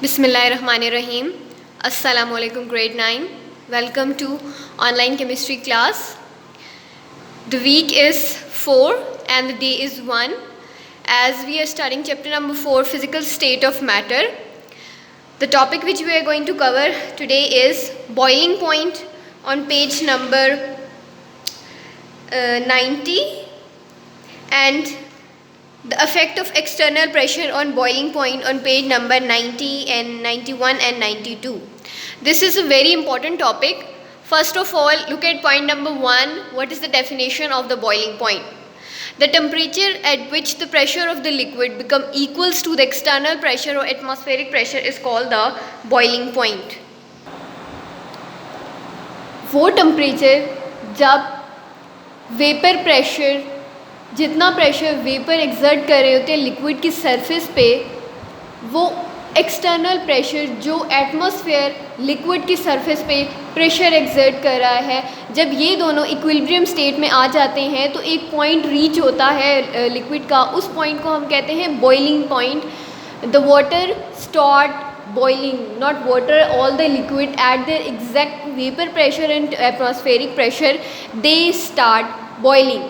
Bismillahirrahmanirrahim. Assalamu alaikum grade 9. Welcome to online chemistry class. The week is 4 and the day is 1 as we are studying chapter number 4, physical state of matter. The topic which we are going to cover today is boiling point on page number 90 and the effect of external pressure on boiling point on page number 90 and 91 and 92. This is a very important topic. First of all, look at point number 1. What is the definition of the boiling point? The temperature at which the pressure of the liquid become equals to the external pressure or atmospheric pressure is called the boiling point. वो temperature जब vapour pressure जितना pressure vapour exert कर रहे होते हैं liquid की surface पे, वो एक्सटर्नल प्रेशर जो एटमॉस्फेयर लिक्विड की सरफेस पे प्रेशर एक्सर्ट कर रहा है, जब ये दोनों इक्विलिब्रियम स्टेट में आ जाते हैं तो एक पॉइंट रीच होता है लिक्विड का. उस पॉइंट को हम कहते हैं boiling point. The water start boiling, not water, all the liquid at their exact vapor pressure and atmospheric pressure they start boiling.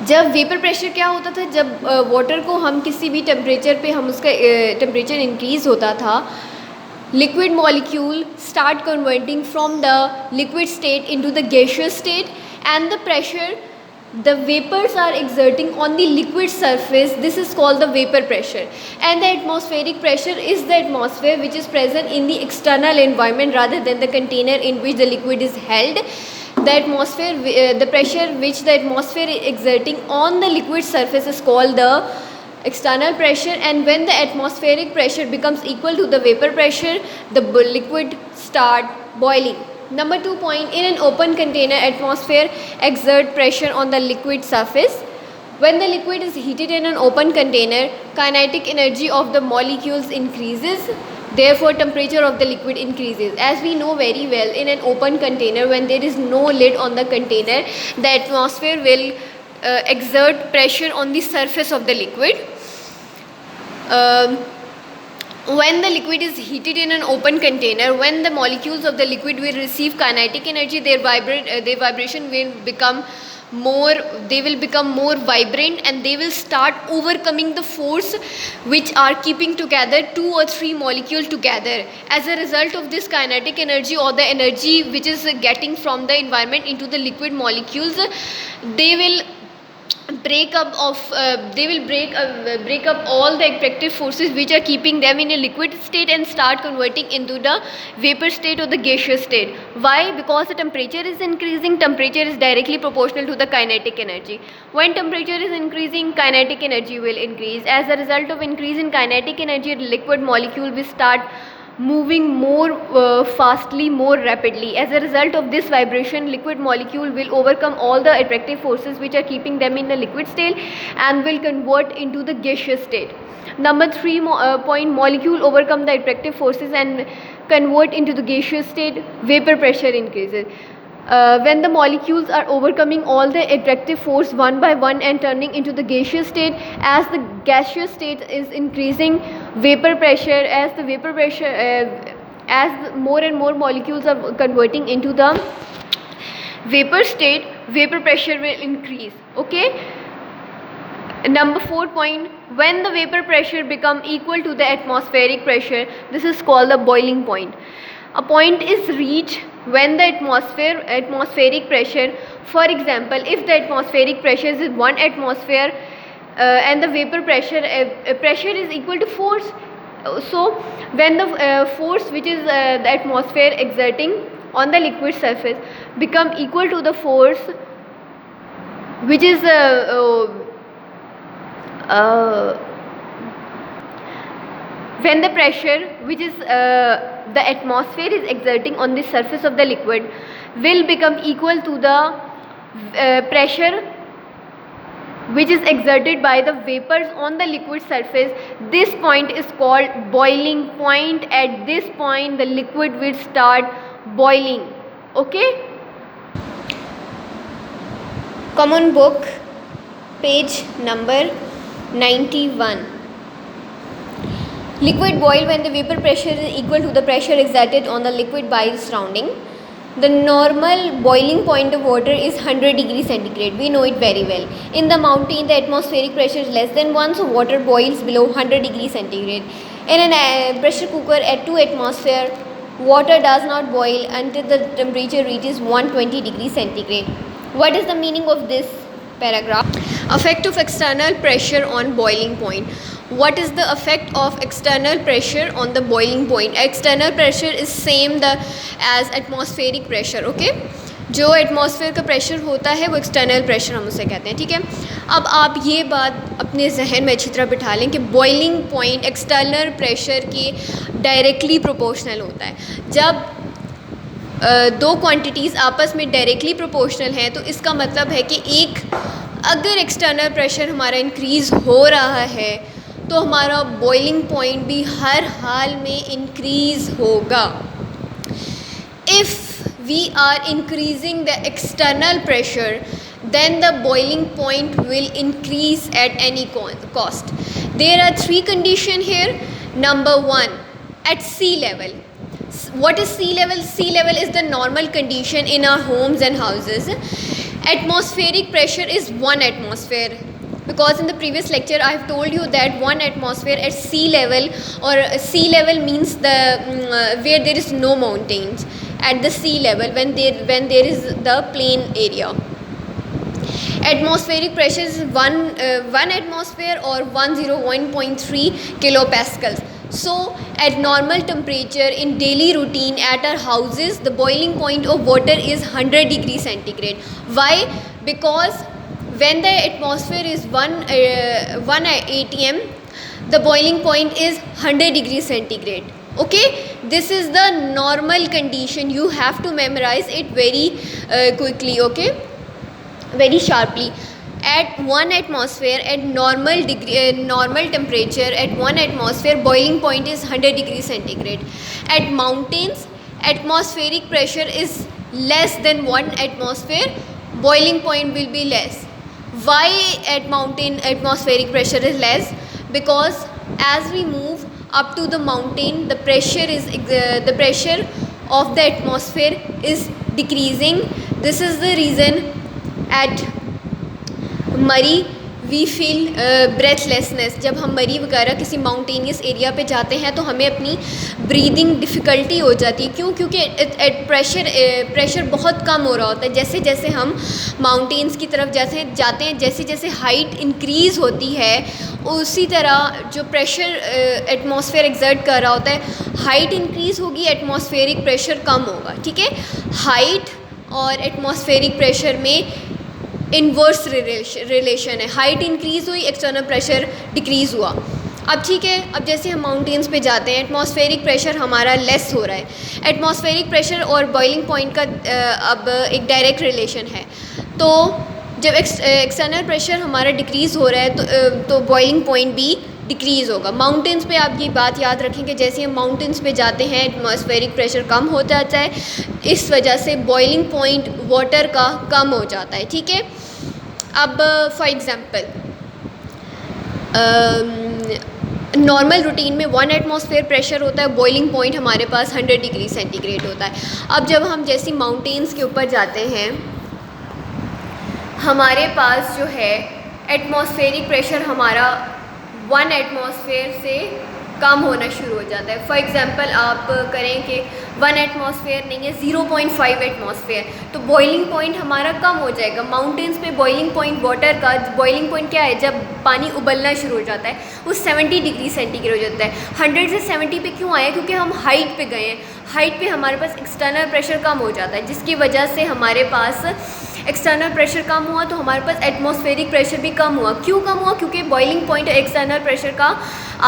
जब वेपर प्रेशर क्या होता था, जब वाटर को हम किसी भी टेम्परेचर पे हम उसका टेम्परेचर इंक्रीज़ होता था, liquid molecule start converting from the liquid state into the gaseous state and the pressure the vapors are exerting on the liquid surface, this is called the vapor pressure, and the atmospheric pressure is the atmosphere which is present in the external environment rather than the container in which the liquid is held. The atmosphere, the pressure which the atmosphere is exerting on the liquid surface is called the external pressure, and when the atmospheric pressure becomes equal to the vapor pressure, the liquid start boiling. Number 2 point, in an open container, atmosphere exert pressure on the liquid surface. When the liquid is heated in an open container, kinetic energy of the molecules increases, therefore temperature of the liquid increases. As we know very well, in an open container, when there is no lid on the container, the atmosphere will exert pressure on the surface of the liquid. When the liquid is heated in an open container, when the molecules of the liquid will receive kinetic energy, their vibration will become more, they will become more vibrant and they will start overcoming the force which are keeping together 2 or 3 molecules together. As a result of this kinetic energy or the energy which is getting from the environment into the liquid molecules, they will break up all the attractive forces which are keeping them in a liquid state and start converting into the vapor state or the gaseous state. Why? Because the temperature is increasing. Temperature is directly proportional to the kinetic energy. When temperature is increasing, kinetic energy will increase. As a result of increase in kinetic energy, the liquid molecule will start moving more fastly, more rapidly. As a result of this vibration, liquid molecule will overcome all the attractive forces which are keeping them in the liquid state and will convert into the gaseous state. Number 3 point, molecule overcome the attractive forces and convert into the gaseous state, vapor pressure increases. When the molecules are overcoming all the attractive force one by one and turning into the gaseous state, as the gaseous state is increasing, vapor pressure, as the vapor pressure, as more and more molecules are converting into the vapor state, vapor pressure will increase. Okay. Number 4 point, when the vapor pressure become equal to the atmospheric pressure, this is called the boiling point. A point is reached when the atmospheric pressure, for example, if the atmospheric pressure is 1 atmosphere and the vapor pressure is equal to force, so when the force which is the atmosphere exerting on the liquid surface become equal to the force which is when the pressure which is the atmosphere is exerting on the surface of the liquid will become equal to the pressure which is exerted by the vapors on the liquid surface, this point is called boiling point. At this point the liquid will start boiling. Okay. Common book, page number 91. Liquid boil when the vapor pressure is equal to the pressure exerted on the liquid by the surrounding. The normal boiling point of water is 100 degrees centigrade. We know it very well. In the mountain, the atmospheric pressure is less than 1, so water boils below 100 degrees centigrade. In a pressure cooker at 2 atmosphere, water does not boil until the temperature reaches 120 degrees centigrade. What is the meaning of this paragraph? Effect of external pressure on boiling point. What is the effect of external pressure on the boiling point? External pressure is same as atmospheric pressure. Okay, जो atmosphere का pressure होता है वो external pressure हम उसे कहते हैं. ठीक है, अब आप ये बात अपने जहन में अच्छी तरह बिठा लें कि बॉइलिंग पॉइंट एक्सटर्नल प्रेशर के डायरेक्टली प्रोपोर्शनल होता है. जब दो क्वांटिटीज़ आपस में डायरेक्टली प्रोपोर्शनल हैं तो इसका मतलब है कि अगर एक्सटर्नल प्रेशर हमारा इंक्रीज़ हो रहा है तो हमारा बॉइलिंग पॉइंट भी हर हाल में इंक्रीज़ होगा. If we are increasing the external pressure then the boiling point will increase at any cost. There are 3 conditions here. Number 1, at sea level. What is sea level? Sea level is the normal condition in our homes and houses. Atmospheric pressure is 1 atmosphere. Because in the previous lecture I have told you that 1 atmosphere at sea level, or sea level means the where there is no mountains. At the sea level, when there is the plain area, atmospheric pressure is 1 atmosphere or 101.3 kilopascals. So at normal temperature in daily routine at our houses, the boiling point of water is 100 degrees centigrade. Why? Because when the atmosphere is 1 atm, the boiling point is 100 degrees centigrade. Okay, this is the normal condition. You have to memorize it very quickly. Okay, very sharply. At 1 atmosphere, at normal temperature, at 1 atmosphere, boiling point is 100 degrees centigrade. At mountains, atmospheric pressure is less than 1 atmosphere, boiling point will be less. Why at mountain atmospheric pressure is less? Because as we move up to the mountain, the pressure of the atmosphere is decreasing. This is the reason at मरी we feel breathlessness. जब हम मरी वगैरह किसी mountainous area पे जाते हैं तो हमें अपनी ब्रीदिंग डिफ़िकल्टी हो जाती है. क्यों? क्योंकि प्रेशर बहुत कम हो रहा होता है. जैसे जैसे हम माउंटेन्स की तरफ जाते हैं, जैसे जैसे हाइट इंक्रीज़ होती है, उसी तरह जो प्रेशर एटमॉस्फेयर एक्सर्ट कर रहा होता है, हाइट इंक्रीज़ होगी, एटमॉस्फेरिक प्रेशर कम होगा. ठीक है, हाइट और एटमॉस्फेरिक प्रेशर में इन्वर्स रिलेशन है. हाइट इंक्रीज़ हुई, एक्सटर्नल प्रेशर डिक्रीज़ हुआ. अब ठीक है, अब जैसे हम माउंटेन्स पे जाते हैं, एटमॉस्फेरिक प्रेशर हमारा लेस हो रहा है. एटमॉस्फेरिक प्रेशर और बॉइलिंग पॉइंट का अब एक डायरेक्ट रिलेशन है. तो जब एक्सटर्नल प्रेशर हमारा डिक्रीज़ हो रहा है तो बॉइलिंग पॉइंट भी डिक्रीज़ होगा. माउंटेन्स पे आप ये बात याद रखें कि जैसे हम माउंटेन्स पे जाते हैं एटमॉस्फेरिक प्रेशर कम हो जाता है, इस वजह से बॉइलिंग पॉइंट वाटर का कम हो जाता है. ठीक है, अब फॉर एग्ज़ाम्पल नॉर्मल रूटीन में 1 एटमॉस्फेयर प्रेशर होता है, बॉइलिंग पॉइंट हमारे पास 100 डिग्री सेंटीग्रेड होता है. अब जब हम जैसी माउंटेन्स के ऊपर जाते हैं, हमारे पास जो है एटमॉस्फेरिक प्रेशर हमारा 1 एटमॉस्फेयर से कम होना शुरू हो जाता है. फॉर एग्ज़ाम्पल आप करें कि 1 एटमॉस्फेयर नहीं है, 0.5 एटमॉस्फेयर, तो बॉइलिंग पॉइंट हमारा कम हो जाएगा. माउंटेन्स पे बॉइलिंग पॉइंट वाटर का बॉइलिंग पॉइंट क्या है? जब पानी उबलना शुरू हो जाता है वो 70 डिग्री सेंटीग्रेड हो जाता है. 100 से 70 पे क्यों आया? क्योंकि हम हाइट पे गए हैं. हाइट पे हमारे पास एक्सटर्नल प्रेशर कम हो जाता है, जिसकी वजह से हमारे पास एक्सटर्नल प्रेशर कम हुआ तो हमारे पास एटमॉस्फेरिक प्रेशर भी कम हुआ. क्यों कम हुआ? क्योंकि बॉइलिंग पॉइंट और एक्सटर्नल प्रेशर का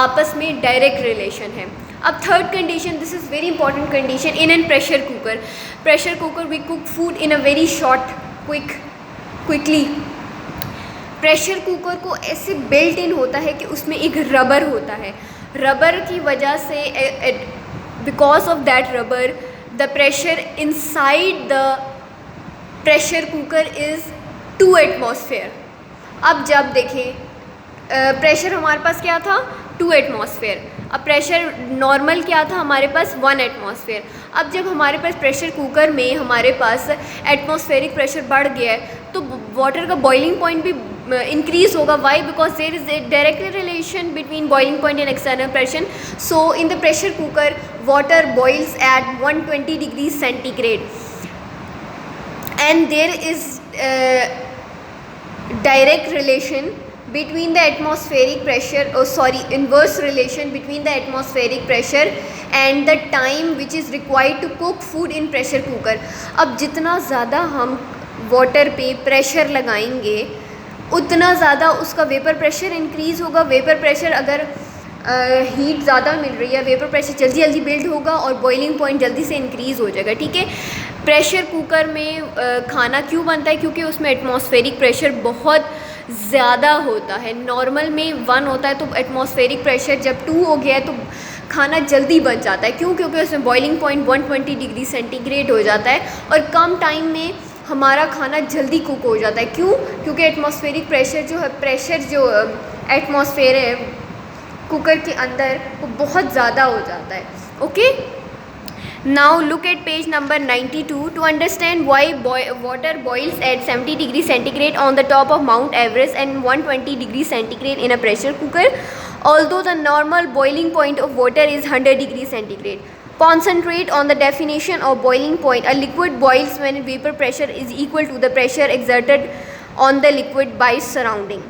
आपस में डायरेक्ट रिलेशन है. अब third condition, this is very important condition in an pressure cooker. Pressure cooker we cook food in a very short quickly. Pressure cooker को ऐसे बिल्ट इन होता है कि उसमें एक रबर होता है. रबर की वजह से, because of that rubber, the pressure inside the pressure cooker is 2 atmosphere. अब जब देखें प्रेशर हमारे पास क्या था? 2 एटमॉस्फेयर। अब प्रेशर नॉर्मल क्या था हमारे पास 1 एटमॉस्फेयर। अब जब हमारे पास प्रेशर कुकर में हमारे पास एटमॉस्फेरिक प्रेशर बढ़ गया है तो वाटर का बॉइलिंग पॉइंट भी इंक्रीज होगा। Why? Because there is a direct relation between boiling point and external pressure. So in the pressure cooker water boils at 120 degrees centigrade and there is direct relation between the atmospheric pressure, inverse relation between the atmospheric pressure and the time which is required to cook food in pressure cooker। अब जितना ज़्यादा हम water पे pressure लगाएंगे उतना ज़्यादा उसका vapour pressure increase होगा। वेपर प्रेशर अगर हीट ज़्यादा मिल रही है, वेपर प्रेशर जल्दी जल्दी बिल्ड होगा और बॉइलिंग पॉइंट जल्दी से इंक्रीज़ हो जाएगा। ठीक है, प्रेशर कुकर में खाना क्यों बनता है? क्योंकि उसमें एटमॉस्फेरिक प्रेशर बहुत ज़्यादा होता है। नॉर्मल में 1 होता है तो एटमॉस्फेरिक प्रेशर जब 2 हो गया है तो खाना जल्दी बन जाता है। क्यों? क्योंकि उसमें बॉइलिंग पॉइंट 120 डिग्री सेंटीग्रेड हो जाता है और कम टाइम में हमारा खाना जल्दी कुक हो जाता है। क्यों? क्योंकि एटमॉस्फेरिक प्रेशर जो एटमॉस्फेयर है कुकर के अंदर वो बहुत ज़्यादा हो जाता है। Okay, now look at page number 92 to understand why water boils at 70 degree centigrade on the top of Mount Everest and 120 degree centigrade in a pressure cooker although the normal boiling point of water is 100 degree centigrade. Concentrate on the definition of boiling point. A liquid boils when vapor pressure is equal to the pressure exerted on the liquid by surrounding.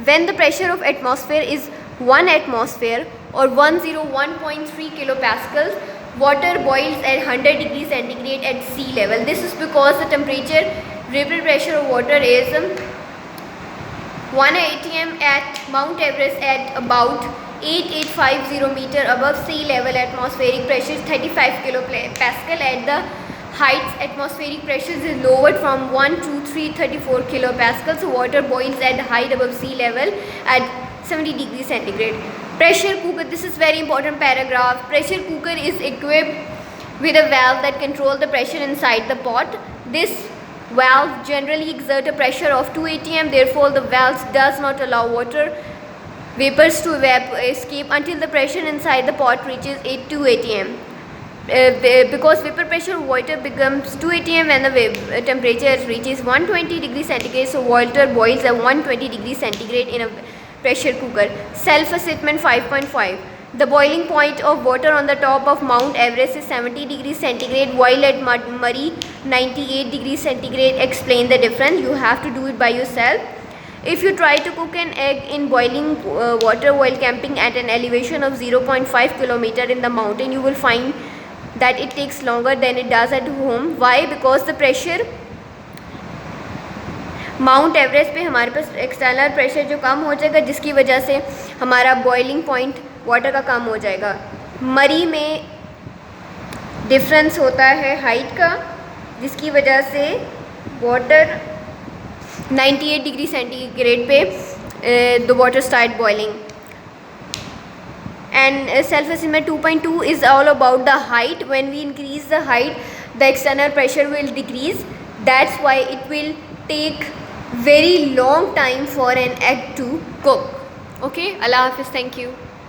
When the pressure of atmosphere is 1 atmosphere or 101.3 kilopascals, water boils at 100 degrees centigrade at sea level. This is because the temperature vapor pressure of water is 1 atm at Mount Everest at about 8850 meter above sea level. Atmospheric pressure is 35 kilopascal. At the heights, atmospheric pressure is lowered from 1 to 334 kilopascal. So water boils at height above sea level at 70 degrees centigrade. Pressure cooker, this is very important paragraph. Pressure cooker is equipped with a valve that controls the pressure inside the pot. This valve generally exerts a pressure of 2 atm. Therefore the valve does not allow water vapors to escape until the pressure inside the pot reaches 2 atm. Because vapor pressure of water becomes 2 atm when the temperature reaches 120 degrees centigrade. So water boils at 120 degrees centigrade in a pressure cooker. Self-assessment 5.5. The boiling point of water on the top of Mount Everest is 70 degrees centigrade while at Murray 98 degrees centigrade. Explain the difference. You have to do it by yourself. If you try to cook an egg in boiling water while camping at an elevation of 0.5 kilometer in the mountain, you will find that it takes longer than it does at home. Why? Because the pressure mount Everest पे हमारे पास external pressure जो कम हो जाएगा जिसकी वजह से हमारा boiling point water का कम हो जाएगा। मरी में डिफरेंस होता है हाइट का जिसकी वजह से वाटर 98 डिग्री सेंटीग्रेड पे the water start boiling. And self-assessment 2.2 is all about the height. When we increase the height, the external pressure will decrease. That's why it will take very long time for an egg to cook. Okay, Allah Hafiz, thank you.